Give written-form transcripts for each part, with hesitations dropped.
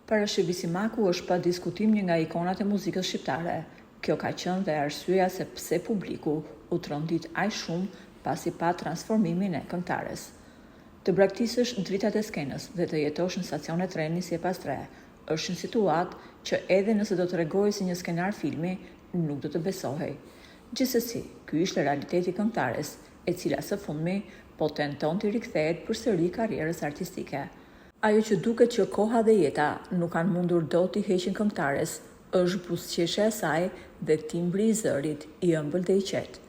Parashevisimaku është pa diskutim një nga ikonat e muzikës shqiptare. Kjo ka qenë dhe arsyeja se pse publiku u trondit aq shumë pasi pa transformimin e këngëtares. Të braktisësh dritat e skenës dhe të jetosh në stacione treni si e pastre, është një situatë që edhe nëse do të tregojë si një skenar filmi, nuk do të besohej. Gjithsesi, ky ishte realiteti i këngëtares, e cila së fundmi po tenton të rikthehet përsëri karrierës artistike. Ajo që duket që koha dhe jeta nuk kanë mundur dot t'i heqin këngëtares, është buzëqeshja e saj dhe timbri i zërit i ëmbël dhe i qetë.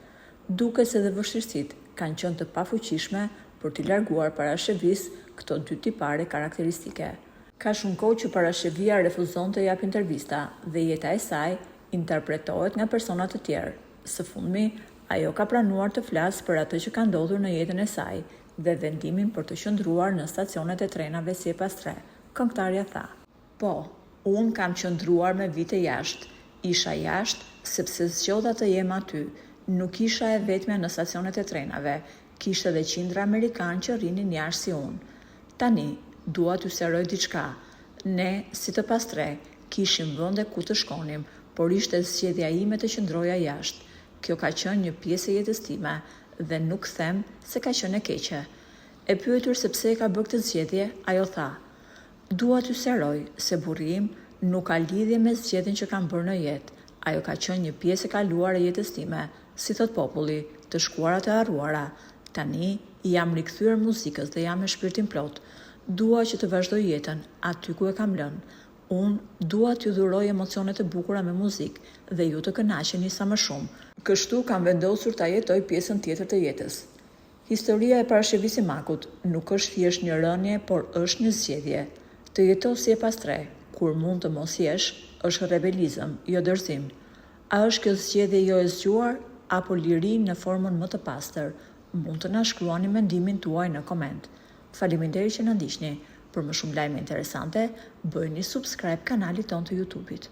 Duket se dhe vështirësitë kanë qenë të pafuqishme për t'i larguar Parashevis këto dy tipare karakteristike. Ka shumë kohë që Parashevia refuzon të jap intervista dhe jeta e saj interpretohet nga persona të tjerë. Së fundmi, ajo ka pranuar të flasë për atë që ka ndodhur në jetën e saj dhe vendimin për të qëndruar në stacionet e trenave si e pastre. Këngëtarja tha: "Po, unë kam qëndruar me vite jashtë. Isha jashtë sepse zgjodha të jem aty. Nuk isha e vetmja në stacionet e trenave. Kishte edhe qindra amerikanë që rrinin jashtë si unë. Tani, dua t'ju sqaroj diçka. Ne, si të pastre, kishim vende ku të shkonim, por ishte zgjedhja ime të qëndroja jashtë. Kjo ka qenë një pjesë e jetës time dhe nuk them se ka qenë e keqe." E pyetur se pse e ka bërë këtë zgjedhje, ajo tha: "Dua t'ju sqaroj se burri im nuk ka lidhje me zgjedhjen që kam bërë në jetë. Ajo ka qenë një pjesë e kaluar e jetës time, si thot populli, të shkuarat e harruara. Tani jam rikthyer muzikës dhe jam me shpirtin plot. Dua që të vazhdoj jetën aty ku e kam lënë. Unë dua t'ju dhuroj emocionet e bukura me muzikë dhe ju të kënaqeni sa më shumë. Kështu kam vendosur ta jetoj pjesën tjetër të jetës." Historia e Parashevisimakut nuk është thjesht një rënje, por është një zgjedhje. Të jetosh si e pastre, kur mund të mos jesh, është rebelizëm, jo dorëzim. A është kjo zgjedhje jo e zgjuar apo liri në formën më të pastër? Mund të na shkruani mendimin tuaj në koment. Faleminderit që na ndiqni. Për më shumë lajme interesante, bëjni subscribe kanalit ton të YouTube-it.